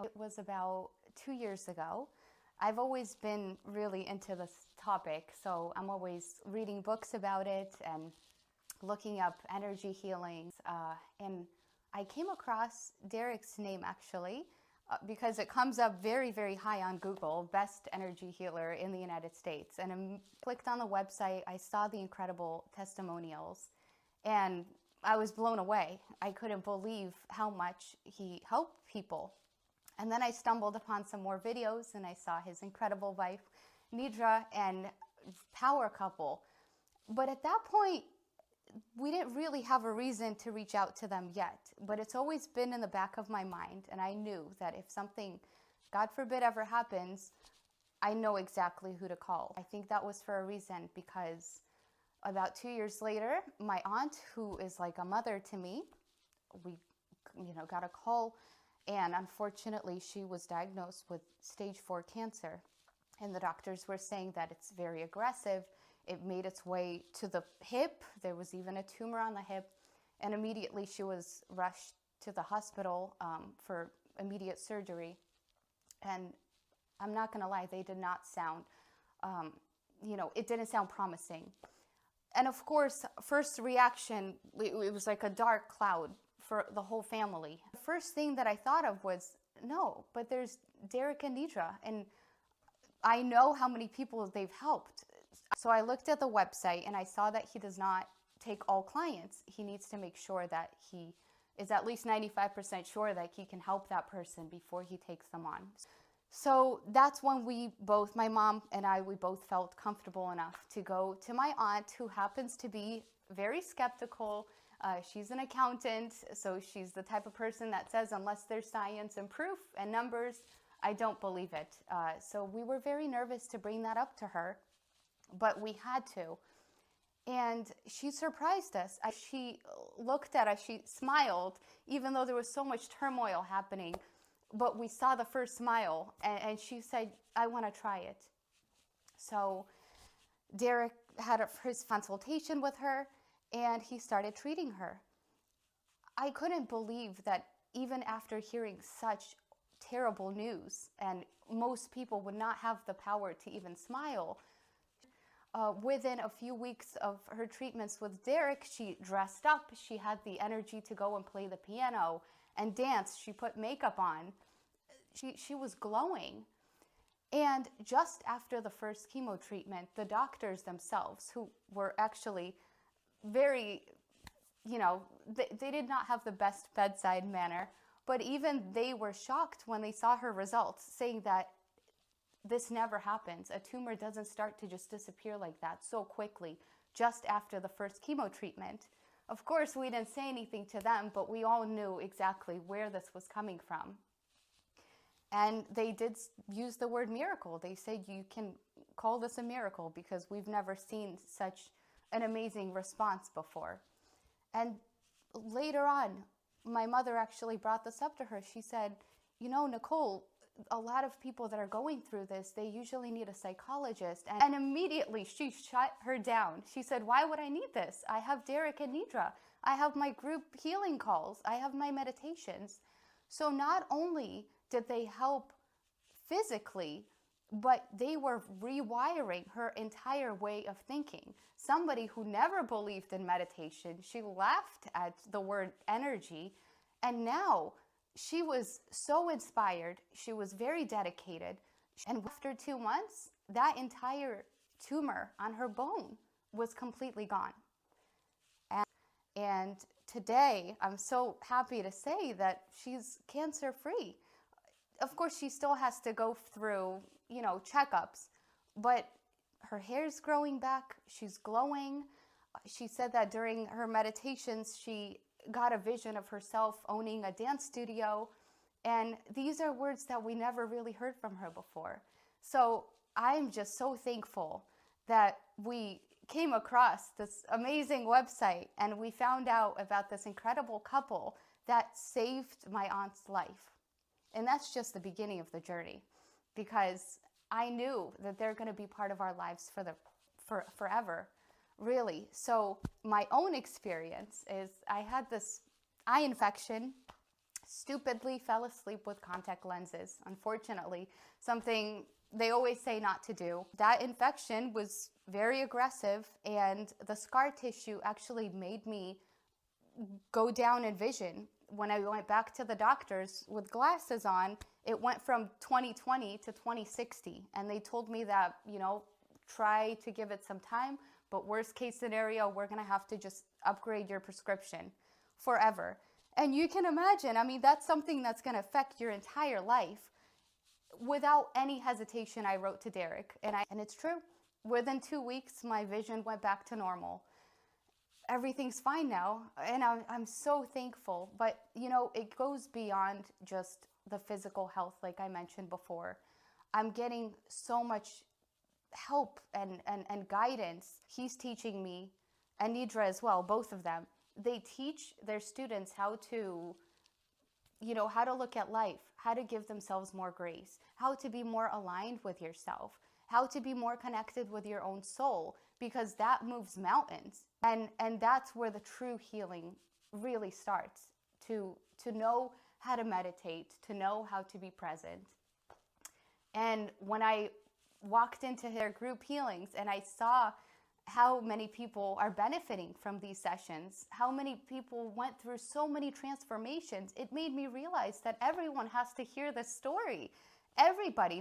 It was about 2 years ago. I've always been really into this topic, so I'm always reading books about it and looking up energy healings. And I came across Derek's name actually because it comes up very, very high on Google, best energy healer in the United States. And I clicked on the website, I saw the incredible testimonials, and I was blown away. I couldn't believe how much he helped people. And then I stumbled upon some more videos and I saw his incredible wife, Nidra, and power couple. But at that point, we didn't really have a reason to reach out to them yet. But it's always been in the back of my mind. And I knew that if something, God forbid, ever happens, I know exactly who to call. I think that was for a reason, because about 2 years later, my aunt, who is like a mother to me, we got a call. And unfortunately, she was diagnosed with stage 4 cancer. And the doctors were saying that it's very aggressive. It made its way to the hip. There was even a tumor on the hip. And immediately she was rushed to the hospital for immediate surgery. And I'm not going to lie, they did not sound, it didn't sound promising. And of course, first reaction, it was like a dark cloud for the whole family. The first thing that I thought of was, no, but there's Derek and Nidra, and I know how many people they've helped. So I looked at the website and I saw that he does not take all clients. He needs to make sure that he is at least 95% sure that he can help that person before he takes them on. So that's when my mom and I, we both felt comfortable enough to go to my aunt, who happens to be very skeptical. She's an accountant, so she's the type of person that says, unless there's science and proof and numbers, I don't believe it. So we were very nervous to bring that up to her, but we had to. And she surprised us. She looked at us, she smiled, even though there was so much turmoil happening. But we saw the first smile, and she said, I want to try it. So Derek had his consultation with her, and he started treating her. I couldn't believe that even after hearing such terrible news, and most people would not have the power to even smile, within a few weeks of her treatments with Derek, she dressed up, she had the energy to go and play the piano and dance, she put makeup on. She was glowing. And just after the first chemo treatment, the doctors themselves, who were actually very, they did not have the best bedside manner, but even they were shocked when they saw her results, saying that this never happens. A tumor doesn't start to just disappear like that so quickly, just after the first chemo treatment. Of course, we didn't say anything to them, but we all knew exactly where this was coming from. And they did use the word miracle. They said, you can call this a miracle because we've never seen such an amazing response before. And later on, my mother actually brought this up to her. She said, Nicole, a lot of people that are going through this, they usually need a psychologist. And immediately she shut her down. She said, why would I need this? I have Derek and Nidra. I have my group healing calls. I have my meditations. So not only did they help physically, but they were rewiring her entire way of thinking. Somebody who never believed in meditation, she laughed at the word energy, and now she was so inspired. She was very dedicated. And after 2 months, that entire tumor on her bone was completely gone. And today, I'm so happy to say that she's cancer-free. Of course, she still has to go through, checkups, but her hair's growing back. She's glowing. She said that during her meditations, she got a vision of herself owning a dance studio. And these are words that we never really heard from her before. So I'm just so thankful that we came across this amazing website and we found out about this incredible couple that saved my aunt's life. And that's just the beginning of the journey, because I knew that they're going to be part of our lives for forever, really. So my own experience is I had this eye infection stupidly fell asleep with contact lenses, unfortunately, something they always say not to do. That infection was very aggressive, and the scar tissue actually made me go down in vision. When I went back to the doctors with glasses on, it went from 20/20 to 20/60. And they told me that, try to give it some time, but worst case scenario, we're going to have to just upgrade your prescription forever. And you can imagine, that's something that's going to affect your entire life. Without any hesitation, I wrote to Derek, and it's true. Within 2 weeks, my vision went back to normal. Everything's fine now, and I'm so thankful. But it goes beyond just the physical health, like I mentioned before. I'm getting so much help and guidance. He's teaching me, and Nidra as well, both of them. They teach their students how to look at life, how to give themselves more grace, how to be more aligned with yourself, how to be more connected with your own soul, because that moves mountains. And that's where the true healing really starts, to know how to meditate, to know how to be present. And when I walked into their group healings and I saw how many people are benefiting from these sessions, how many people went through so many transformations, it made me realize that everyone has to hear this story. Everybody.